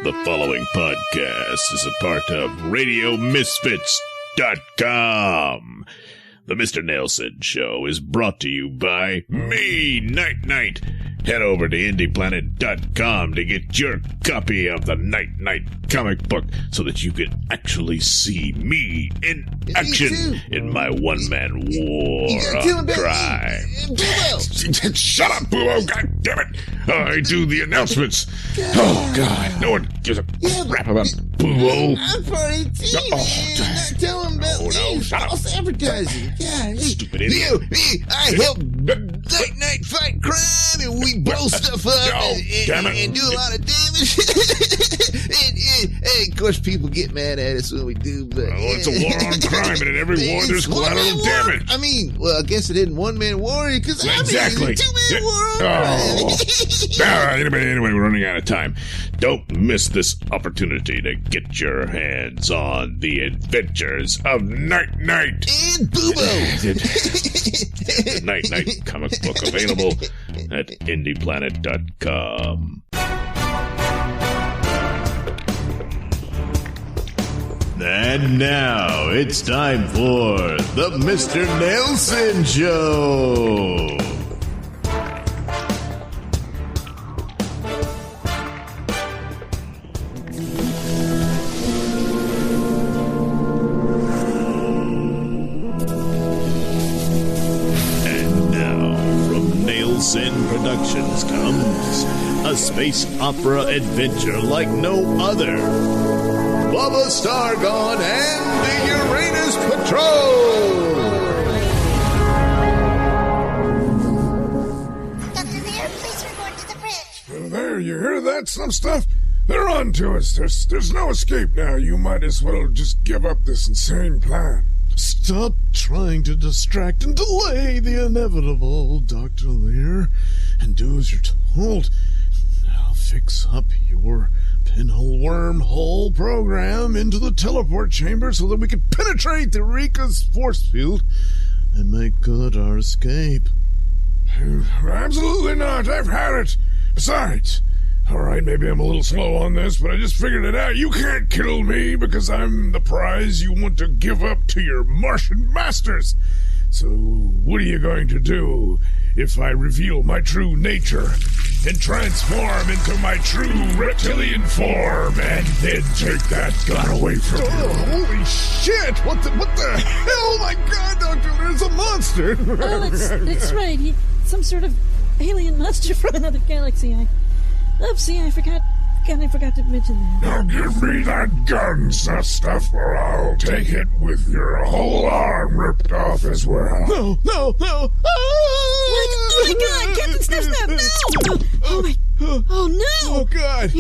The following podcast is a part of RadioMisfits.com. The Mr. Nailsin Show is brought to you by me, Night Knight. Head over to IndiePlanet.com to get your copy of the Night Knight comic book so that you can actually see me in action in my one-man war on Cray. Shut up, Bubba! God damn it! I do the announcements. Oh, God. No one gives a crap about Bubba. I'm part of the team. Tell him about me. False advertising. God, stupid idiot. I help Night Knight fight crime, and we blow stuff up and do a lot of damage. and of course, people get mad at us when we do. But it's a war on crime, and in every war there's collateral damage. I mean, well, I guess it isn't one-man war because exactly. Two-man war on crime. All right, anyway, we're running out of time. Don't miss this opportunity to get your hands on the adventures of Night Knight and Bubba. The Night Knight comic book available at IndiePlanet.com. And now it's time for the Mr. Nailsin Show. Nailsin Productions comes a space opera adventure like no other. Bubba Stargone and the Uranus Patrol! Dr. Lear, please report to the bridge. There, you hear that? Some stuff? They're on to us. There's no escape now. You might as well just give up this insane plan. Stop trying to distract and delay the inevitable, Dr. Lear, and do as you're told. Now fix up your pinhole wormhole program into the teleport chamber so that we can penetrate the Rika's force field and make good our escape. Absolutely not. I've had it. Besides, all right, maybe I'm a little slow on this, but I just figured it out. You can't kill me because I'm the prize you want to give up to your Martian masters. So what are you going to do if I reveal my true nature and transform into my true reptilian form and then take that gun away from you? Holy shit! What the hell? My God, Doctor, there's a monster! Oh, that's right. He's some sort of alien monster from another galaxy. Oopsie, I forgot to mention that. Now give me that gun, stuff, or I'll take it with your whole arm ripped off as well. No! Oh my God! Captain Snap! No! Oh my! Oh no! Oh God!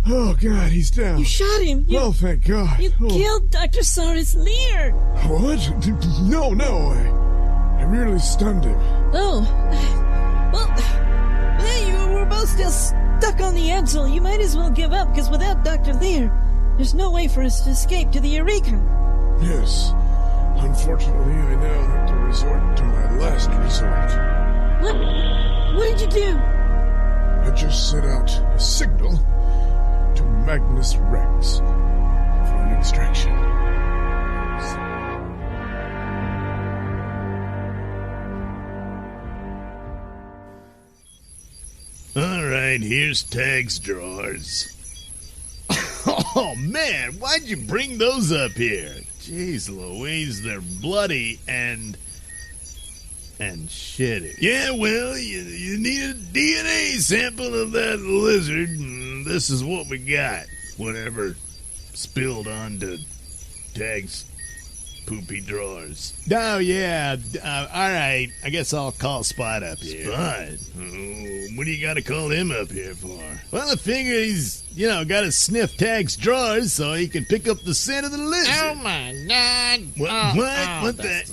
Oh God! He's down. You shot him. Oh, thank God! You killed Dr. Saurus Lear. What? No! I merely stunned him. Oh, well. You were both still stuck on the edge, so you might as well give up, because without Dr. Lear, there's no way for us to escape to the Eureka. Yes. Unfortunately, I now have to resort to my last resort. What did you do? I just sent out a signal to Magnus Rex for an extraction. All right, here's Tag's drawers. Oh, man, why'd you bring those up here? Jeez Louise, they're bloody and shitty. Yeah, well, you need a DNA sample of that lizard, and this is what we got. Whatever spilled onto Tag's poopy drawers. Oh, yeah. All right. I guess I'll call Spot up here. Spot? What do you got to call him up here for? Well, I figure he's, got to sniff Tag's drawers so he can pick up the scent of the lizard. Oh, my God. What the...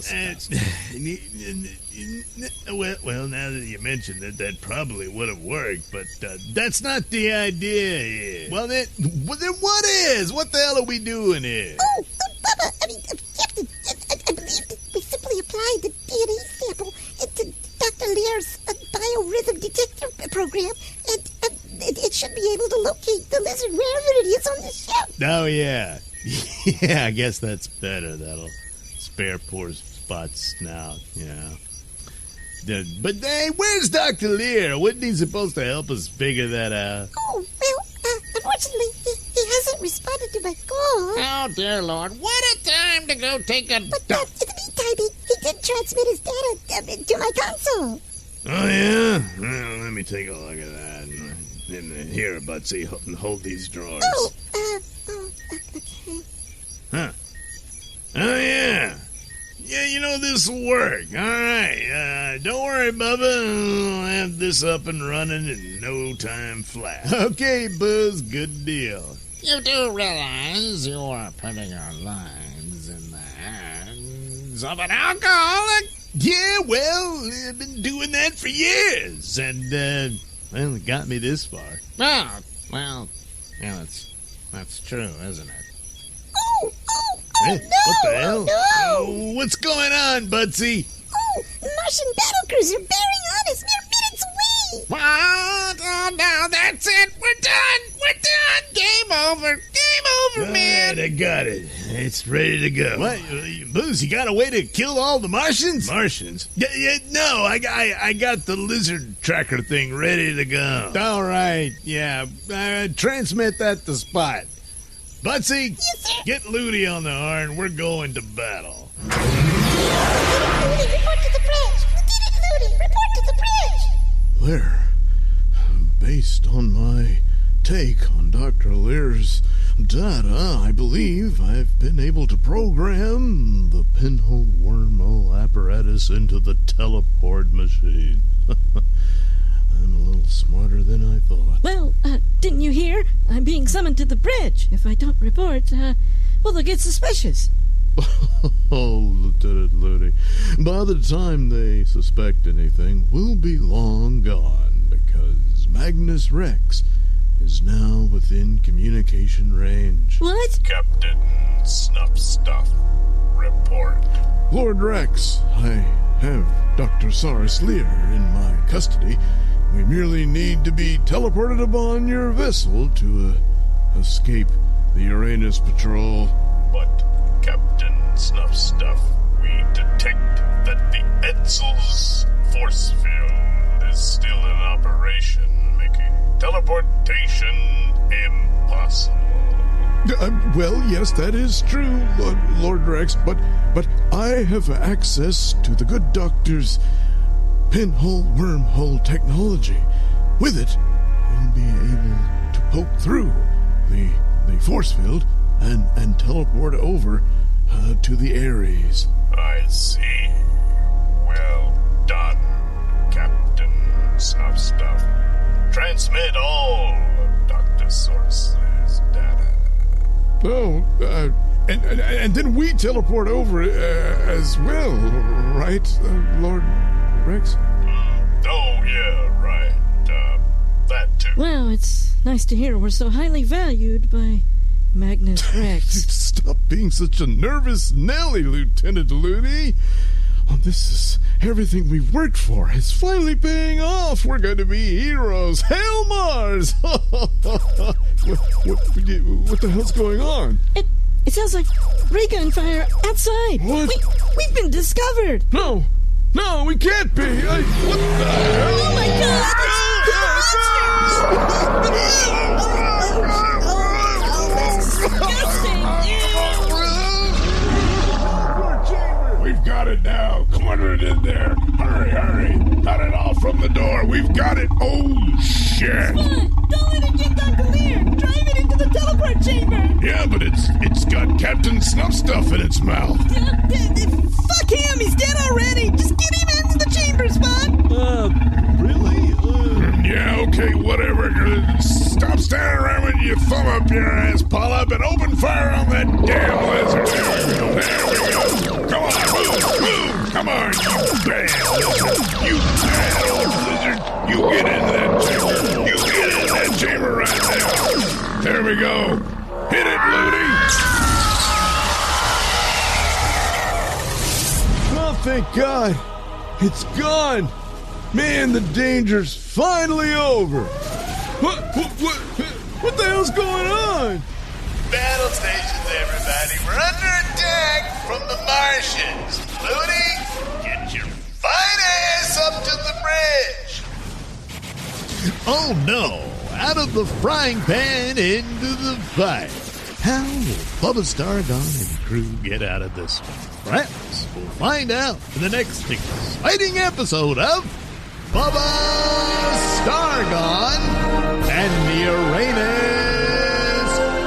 Well, now that you mentioned it, that probably would have worked, but that's not the idea here. Well, then what is? What the hell are we doing here? Oh, Bubba, Captain, I believe that we simply applied the DNA sample into Dr. Lear's biorhythm detector program, and it should be able to locate the lizard wherever it is on the ship. Oh, yeah. Yeah, I guess that's better. That'll spare poor Spot's snout, But hey, where's Dr. Lear? Wasn't he supposed to help us figure that out? Oh, well, unfortunately, he hasn't responded to my call. Oh, dear Lord. What a time to go take a But dump. in the meantime, he did transmit his data to my console. Oh, yeah? Well, let me take a look at that. Here, Butsy, hold these drawers. Okay. Huh. Oh, yeah. Yeah, this'll work. All right. Don't worry, Bubba. I'll have this up and running in no time flat. Okay, Buzz. Good deal. You do realize you are putting your lives in the hands of an alcoholic? Yeah, well, I've been doing that for years. And, it got me this far. Oh, well, yeah, that's true, isn't it? Hey, No, what the hell? no. Oh, what's going on, Butsy? Oh, Martian battlecruiser bearing on is mere minutes away. What? Oh, no, that's it. We're done. Game over. Man. I got it. It's ready to go. What? Booze, you got a way to kill all the Martians? Martians? No, I got the lizard tracker thing ready to go. All right, yeah. Transmit that to Spot. Butsy, Yes, sir. get Ludi on the horn. We're going to battle. Ludi, report to the bridge. Lieutenant Ludi, report to the bridge. There, based on my take on Dr. Lear's data, I believe I've been able to program the pinhole wormhole apparatus into the teleport machine. I'm a little smarter than I thought. Well, didn't you hear? I'm being summoned to the bridge. If I don't report, they'll get suspicious. Oh, Lieutenant Ludi, by the time they suspect anything, we'll be long gone, because Magnus Rex is now within communication range. What? Captain Snuff Stuff, report. Lord Rex, I have Dr. Saris Lear in my custody. We merely need to be teleported upon your vessel to escape the Uranus Patrol. But, Captain Snuff Stuff, we detect that the Etzel's force field is still in operation, making teleportation impossible. Well, yes, that is true, Lord Rex, but I have access to the good doctor's pinhole wormhole technology. With it, we'll be able to poke through the force field and teleport over to the Ares. I see. Well done, Captain Snuff Stuff. Transmit all of Dr. Sorceler's data. Oh, and then we teleport over as well, right, Lord Rex? Oh, yeah, right. That too. Well, it's nice to hear we're so highly valued by Magnus Rex. Stop being such a nervous Nelly, Lieutenant Ludi. Oh, this is everything we've worked for. It's finally paying off. We're going to be heroes. Hail Mars! What the hell's going on? It sounds like ray gun fire outside. What? We've been discovered. No, we can't be. What the hell? Oh my God! We've got it now. Corner it in there. Hurry. Cut it off from the door. We've got it. Oh, shit. Don't let it get Dr. Lear. Drive it into the teleport chamber. Yeah, but it's got Captain Snuff Stuff in its mouth. Fuck him. He's dead already. Just get him into the chamber, Spot. Really? Yeah, okay, whatever. Stop standing around with your thumb up your ass, pull up, and open fire on that damn lizard. There we go. Come on, move. Come on, you bad lizard. You bad old lizard. You get into that chamber. You get in that chamber right now. There we go. Hit it, Ludi. Oh, thank God. It's gone. Man, the danger's finally over. What? hell's going on? Battle stations, everybody. We're under attack from the Martians. Looney, get your fine ass up to the bridge. Oh no! Out of the frying pan into the fire. How will Bubba Stargone and crew get out of this one? Perhaps we'll find out in the next exciting episode of Bubba Stargone and the Uranus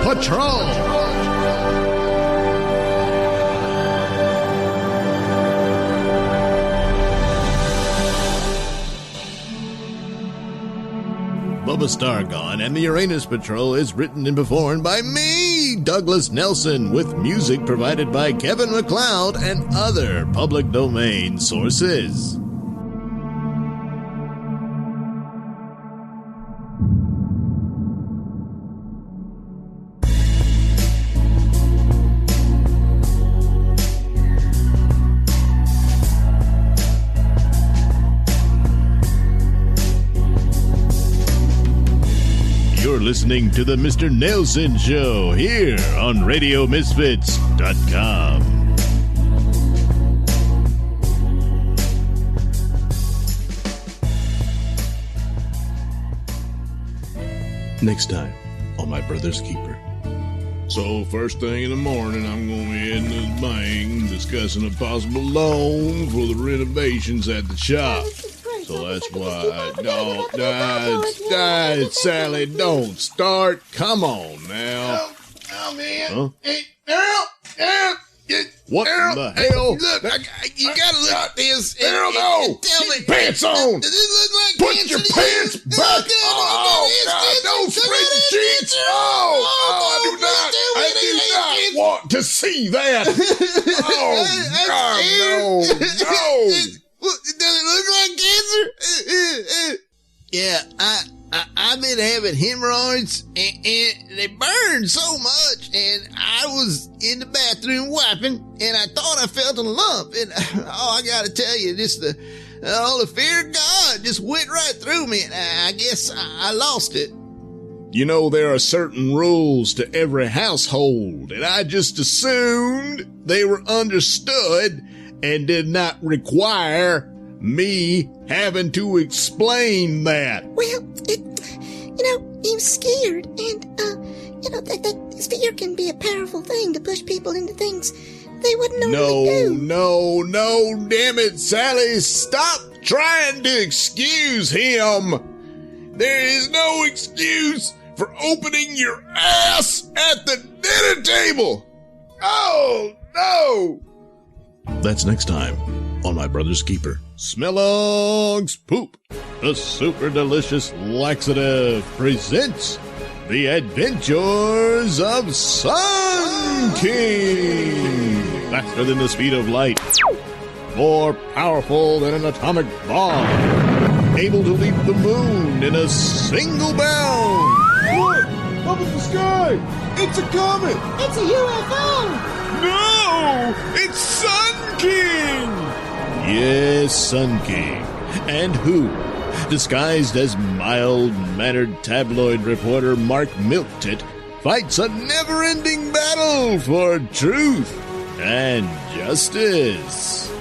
Patrol. Bubba Stargone and the Uranus Patrol is written and performed by me, Douglas Nailsin, with music provided by Kevin MacLeod and other public domain sources. You're listening to the Mr. Nailsin Show here on RadioMisfits.com. Next time on My Brother's Keeper. So first thing in the morning, I'm going to be in the bank discussing a possible loan for the renovations at the shop. So that's why, Sally, don't start. Come on now. Oh, man. Huh? Hey, Earl. What Earl, in the hell? Look, you gotta look at this and, Earl, no. and tell me. Keep your pants on. Does it look like Put cancer your to pants you? back. Look at Oh, it. God, don't It's spray the cancer. sheets. I do not want to see that. Oh, God, no. Does it look like cancer? Yeah, I've been having hemorrhoids and they burn so much, and I was in the bathroom wiping and I thought I felt a lump, and I gotta tell you, just the fear of God just went right through me, and I guess I lost it. You know, there are certain rules to every household, and I just assumed they were understood and did not require me having to explain that. Well, he was scared, and, that fear can be a powerful thing to push people into things they wouldn't normally do. No, damn it, Sally, stop trying to excuse him. There is no excuse for opening your ass at the dinner table. Oh, no. That's next time on My Brother's Keeper. Smellog's Poop, the super delicious laxative, presents The Adventures of Sun King. Faster than the speed of light, more powerful than an atomic bomb, able to leap the moon in a single bound. Look, up in the sky. It's a comet. It's a UFO! No! It's Sun King! Yes, Sun King. And who, disguised as mild-mannered tabloid reporter Mark Milktit, fights a never-ending battle for truth and justice.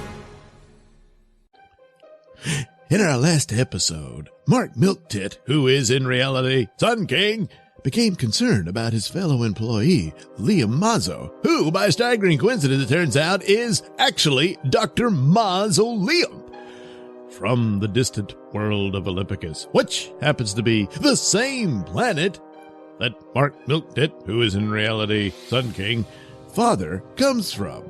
In our last episode, Mark Milktit, who is in reality Sun King, became concerned about his fellow employee, Liam Mazzo, who, by a staggering coincidence, it turns out, is actually Dr. Mausoleum from the distant world of Olympicus, which happens to be the same planet that Mark Milktit, who is in reality Sun King, father, comes from.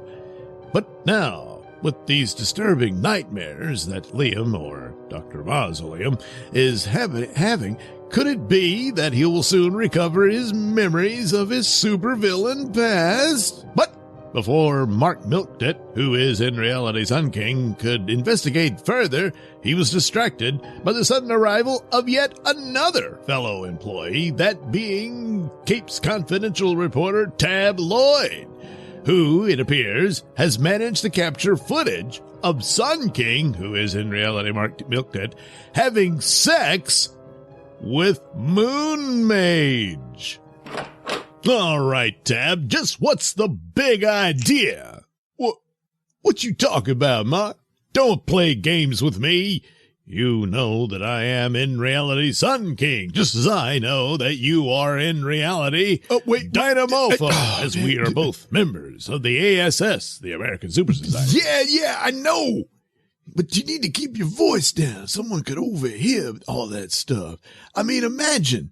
But now, with these disturbing nightmares that Liam, or Dr. Mausoleum, is having, could it be that he will soon recover his memories of his supervillain past? But before Mark Milktit, who is in reality Sun King, could investigate further, he was distracted by the sudden arrival of yet another fellow employee, that being Cape's confidential reporter Tab Lloyd, who, it appears, has managed to capture footage of Sun King, who is in reality Mark Milktit, having sex with Moon Mage. All right, Tab, just what's the big idea? What you talking about, Mark? Don't play games with me. You know that I am in reality Sun King, just as I know that you are in reality Dyna Mofo, as we are both members of the ASS, the American Super Society. Yeah, I know. But you need to keep your voice down. Someone could overhear all that stuff. I mean, imagine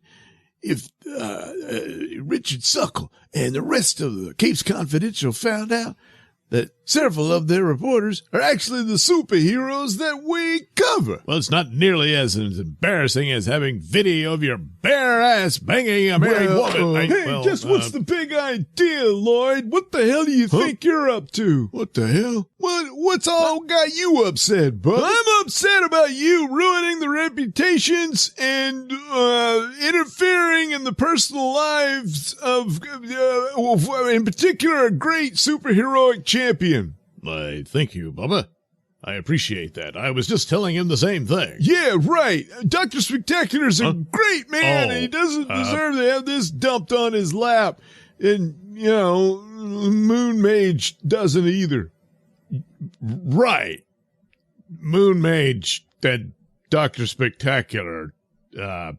if Richard Suckle and the rest of the Capes Confidential found out that several of their reporters are actually the superheroes that we cover. Well, it's not nearly as embarrassing as having video of your bare ass banging a married woman. What's the big idea, Lloyd? What the hell do you think you're up to? What the hell? What's all got you upset, bud? I'm upset about you ruining the reputations and interfering in the personal lives of in particular, a great superheroic champion. I thank you, Bubba. I appreciate that. I was just telling him the same thing. Yeah, right. Dr. Spectacular's a great man, and he doesn't deserve to have this dumped on his lap. And, Moon Mage doesn't either. Right. Moon Mage, and Dr. Spectacular, and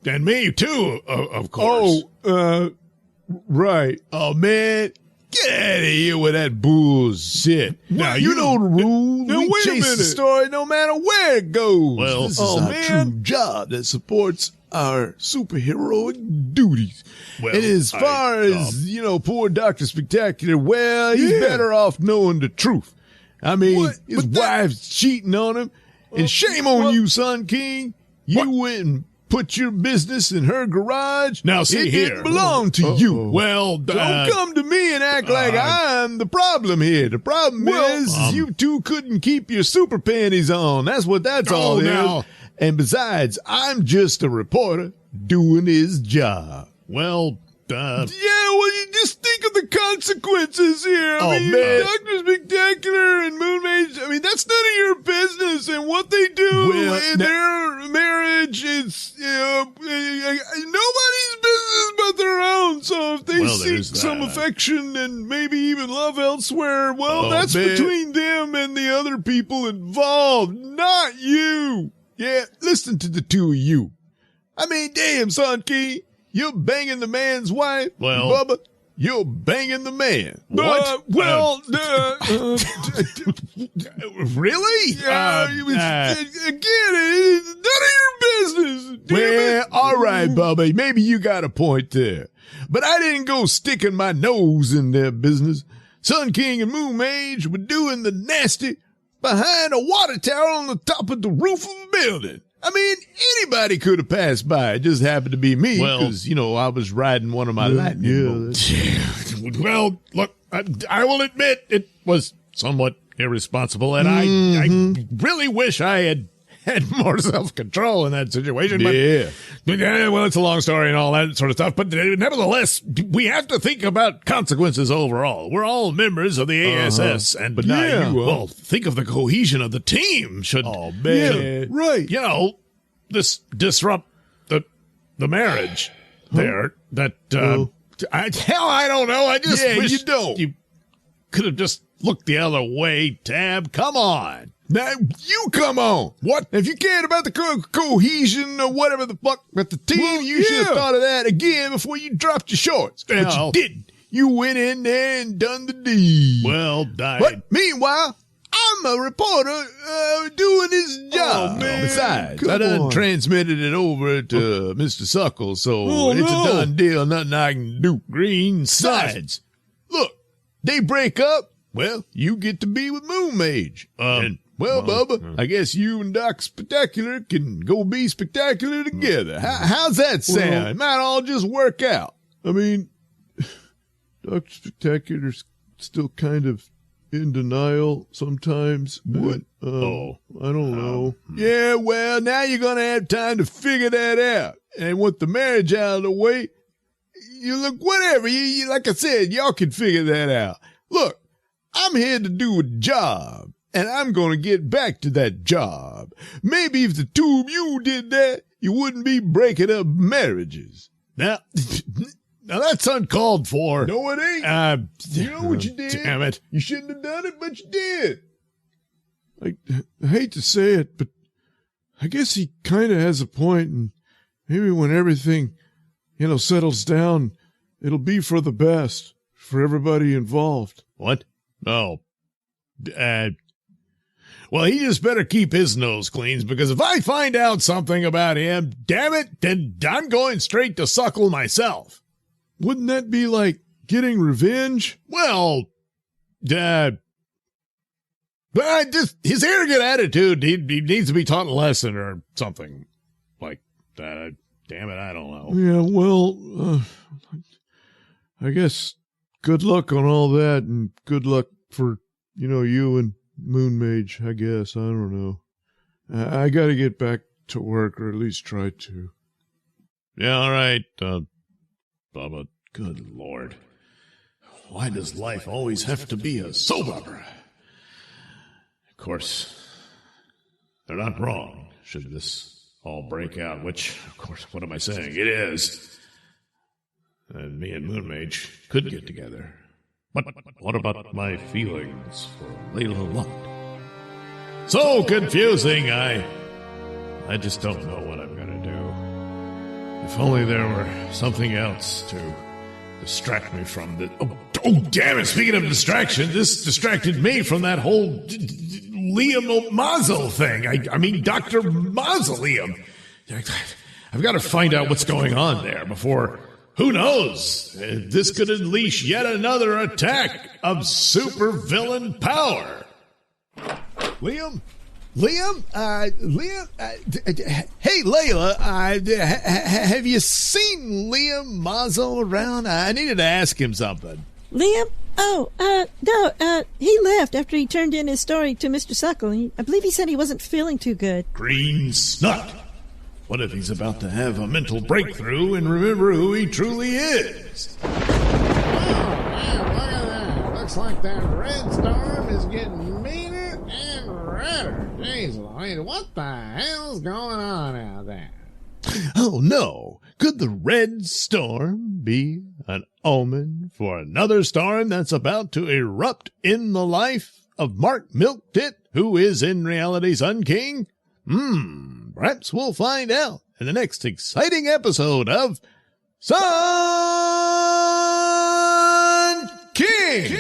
me too, of course. Right. Oh, man. Get out of here with that bullshit. Now, you know the rules. Now, we wait a chase the minute. story no matter where it goes. Well, this is our true job that supports our superheroic duties. Well, and as far as, poor Dr. Spectacular, well, he's better off knowing the truth. I mean, his wife's cheating on him. And shame on you, Sun King. You went and put your business in her garage. Now, see it here. It didn't belong to you. Well, don't come to me and act like I'm the problem here. The problem is you two couldn't keep your super panties on. That's what that's all is. Now. And besides, I'm just a reporter doing his job. Well, you just think of the consequences here. Man. Dr. Spectacular and Moon Mage, that's none of your business. And what they do in their marriage is, nobody's business but their own. So if they seek some affection and maybe even love elsewhere, that's between them and the other people involved, not you. Yeah, listen to the two of you. Damn, Sun King. You're banging the man's wife. Well, Bubba, you're banging the man. What? Really? Again, it's none of your business. Well, all right, Bubba. Maybe you got a point there. But I didn't go sticking my nose in their business. Sun King and Moon Mage were doing the nasty behind a water tower on the top of the roof of a building. Anybody could have passed by. It just happened to be me because, I was riding one of my lightning bolts. Well, look, I will admit it was somewhat irresponsible, and I really wish I had more self-control in that situation. But, well, it's a long story and all that sort of stuff, but nevertheless, we have to think about consequences overall. We're all members of the ASS, but not you. Well, think of the cohesion of the team. Right. This disrupt the marriage there. That I don't know. I just wish you could have just looked the other way. Tab, come on. Now, you come on. What? If you cared about the cohesion or whatever the fuck with the team, you should have thought of that again before you dropped your shorts. But you didn't. You went in there and done the deed. Well, but meanwhile, I'm a reporter doing his job. Besides, I done transmitted it over to Mr. Suckle, so it's a done deal. Nothing I can do. Green sides. Look, they break up. Well, you get to be with Moon Mage. Bubba, I guess you and Doc Spectacular can go be spectacular together. How's that sound? It might all just work out. Doc Spectacular's still kind of in denial sometimes. What? I don't know. Yeah, well, now you're going to have time to figure that out. And with the marriage out of the way, you look, whatever. You like I said, y'all can figure that out. Look, I'm here to do a job. And I'm going to get back to that job. Maybe if the two of you did that, you wouldn't be breaking up marriages. Now that's uncalled for. No, it ain't. You know what you did? Damn it. You shouldn't have done it, but you did. I hate to say it, but I guess he kind of has a point, and maybe when everything, settles down, it'll be for the best for everybody involved. What? No. Well, he just better keep his nose clean, because if I find out something about him, damn it, then I'm going straight to suckle myself. Wouldn't that be like getting revenge? Well, but his arrogant attitude, he needs to be taught a lesson or something like that. Damn it, I don't know. Yeah, well, I guess good luck on all that, and good luck for, you and Moon Mage, I guess. I don't know. I got to get back to work, or at least try to. Yeah, all right, Bubba. Good Lord. Why does life always have to be a soap opera? Of course, they're not wrong, should this all break out, which, of course, what am I saying? It is. And me and Moon Mage could get together. But what about my feelings for Layla Lott? So confusing, I just don't know what I'm going to do. If only there were something else to distract me from the... Oh, damn it, speaking of distraction, this distracted me from that whole Liam Mazel thing. I mean, Dr. Mausoleum. I've got to find out what's going on there before... Who knows? This could unleash yet another attack of supervillain power. Liam? Hey, Layla, have you seen Liam Mazel around? I needed to ask him something. Liam? Oh, no, he left after he turned in his story to Mr. Suckle. I believe he said he wasn't feeling too good. Green snot. What if he's about to have a mental breakthrough and remember who he truly is? Oh, man, look at that. Looks like that red storm is getting meaner and redder. Jeez Louise, what the hell's going on out there? Oh, no. Could the red storm be an omen for another storm that's about to erupt in the life of Mark Milktit, who is in reality Sun King? Perhaps we'll find out in the next exciting episode of Sun King.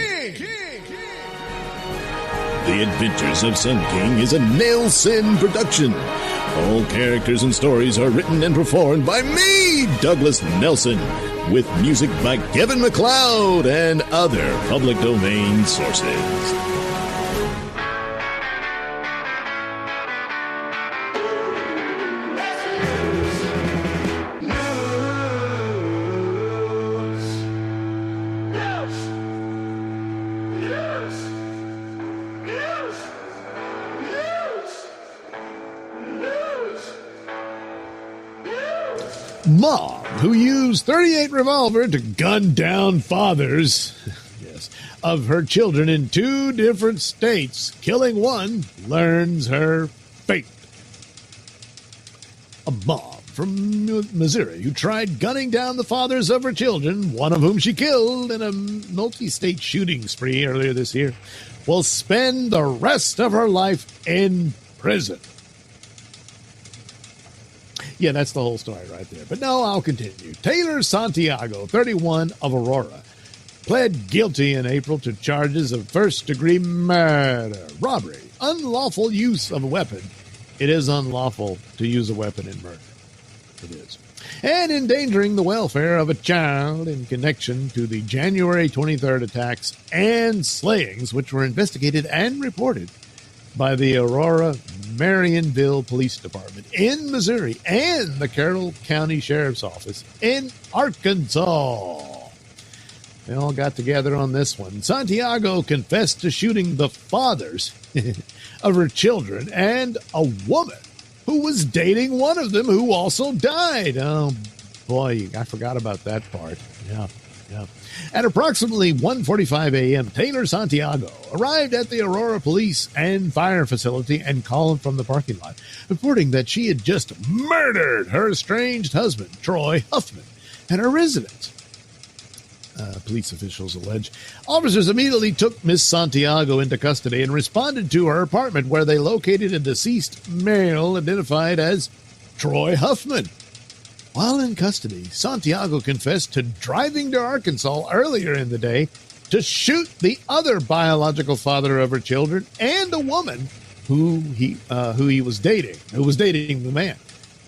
The Adventures of Sun King is a Nailsin production. All characters and stories are written and performed by me, Douglas Nelson, with music by Kevin MacLeod and other public domain sources. Mom, who used .38 revolver to gun down fathers of her children in 2 different states, killing one, learns her fate. A mom from Missouri who tried gunning down the fathers of her children, one of whom she killed in a multi-state shooting spree earlier this year, will spend the rest of her life in prison. Yeah, that's the whole story right there. But no, I'll continue. Taylor Santiago, 31, of Aurora, pled guilty in April to charges of first-degree murder, robbery, unlawful use of a weapon. It is unlawful to use a weapon in murder. It is. And endangering the welfare of a child in connection to the January 23rd attacks and slayings, which were investigated and reported by the Aurora Marionville Police Department in Missouri and the Carroll County Sheriff's Office in Arkansas. They all got together on this one. Santiago confessed to shooting the fathers of her children and a woman who was dating one of them who also died. Oh, boy, I forgot about that part. Yeah. At approximately 1:45 a.m., Taylor Santiago arrived at the Aurora Police and Fire Facility and called from the parking lot, reporting that she had just murdered her estranged husband, Troy Huffman, at her residence. police officials allege. Officers immediately took Miss Santiago into custody and responded to her apartment, where they located a deceased male identified as Troy Huffman. While in custody, Santiago confessed to driving to Arkansas earlier in the day to shoot the other biological father of her children and a woman who he was dating the man.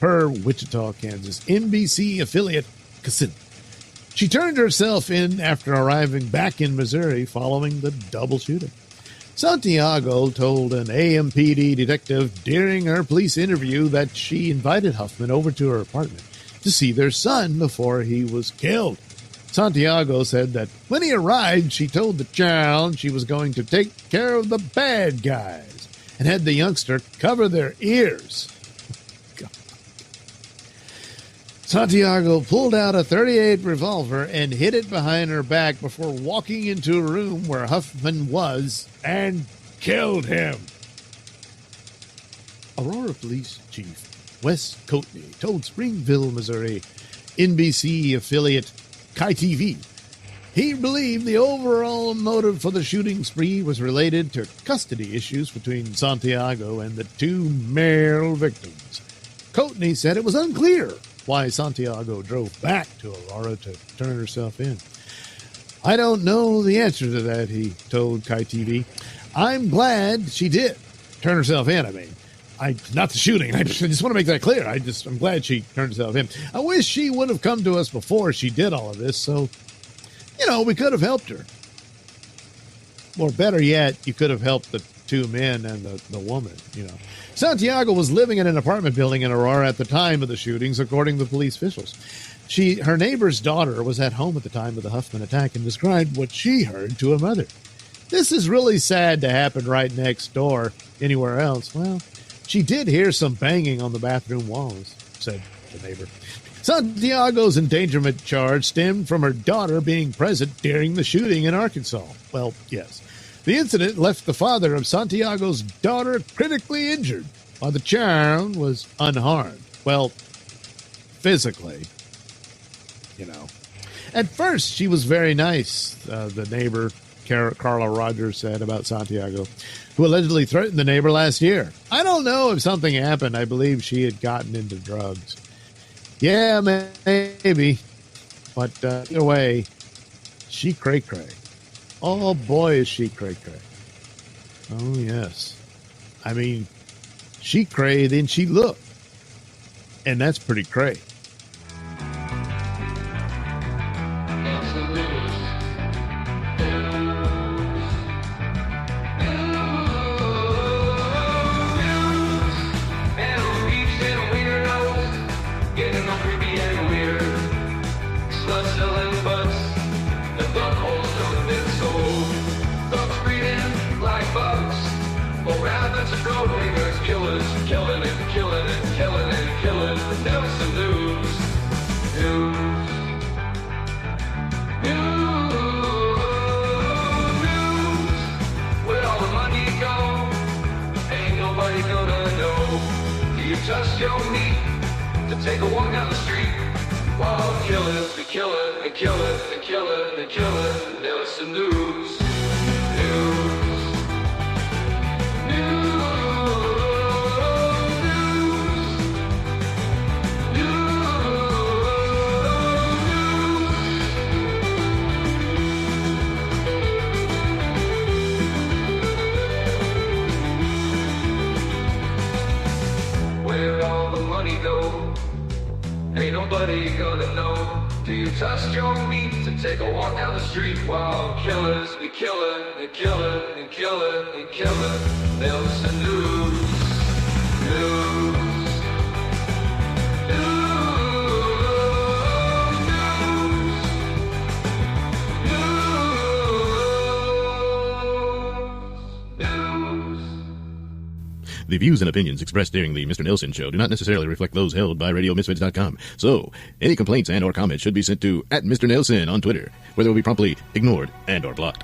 Per Wichita, Kansas, NBC affiliate Kassin. She turned herself in after arriving back in Missouri following the double shooting. Santiago told an AMPD detective during her police interview that she invited Huffman over to her apartment to see their son before he was killed. Santiago said that when he arrived, she told the child she was going to take care of the bad guys and had the youngster cover their ears. God. Santiago pulled out a .38 revolver and hid it behind her back before walking into a room where Huffman was and killed him. Aurora Police Chief Wes Coatney told Springville, Missouri, NBC affiliate KTV, he believed the overall motive for the shooting spree was related to custody issues between Santiago and the two male victims. Coatney said it was unclear why Santiago drove back to Aurora to turn herself in. I don't know the answer to that, he told KTV. I'm glad she did turn herself in, not the shooting. I just want to make that clear. I'm glad she turned herself in. I wish she would have come to us before she did all of this, so, we could have helped her. Or better yet, you could have helped the two men and the woman, Santiago was living in an apartment building in Aurora at the time of the shootings, according to police officials. Her neighbor's daughter was at home at the time of the Huffman attack and described what she heard to her mother. This is really sad to happen right next door anywhere else. Well, she did hear some banging on the bathroom walls, said the neighbor. Santiago's endangerment charge stemmed from her daughter being present during the shooting in Arkansas. Well, yes. The incident left the father of Santiago's daughter critically injured, while the child was unharmed. Well, physically, At first, she was very nice, the neighbor, Carla Rogers, said about Santiago, who allegedly threatened the neighbor last year. I don't know if something happened. I believe she had gotten into drugs. Yeah, maybe. But either way, she cray-cray. Oh, boy, is she cray-cray. Oh, yes. She cray, then she look. And that's pretty cray. Nailsin news. Where all the money go? Ain't nobody gonna know. Do you trust your meat to take a walk down the street? While killers be killing and killing and killing and killing. Nailsin news. Ain't nobody gonna know. Do you trust your meat to take a walk down the street while killers be killing and killing and killing and killing? Nailsin news. The views and opinions expressed during the Mr. Nailsin Show do not necessarily reflect those held by RadioMisfits.com. So, any complaints and or comments should be sent to @Mr. Nailsin on Twitter, where they will be promptly ignored and or blocked.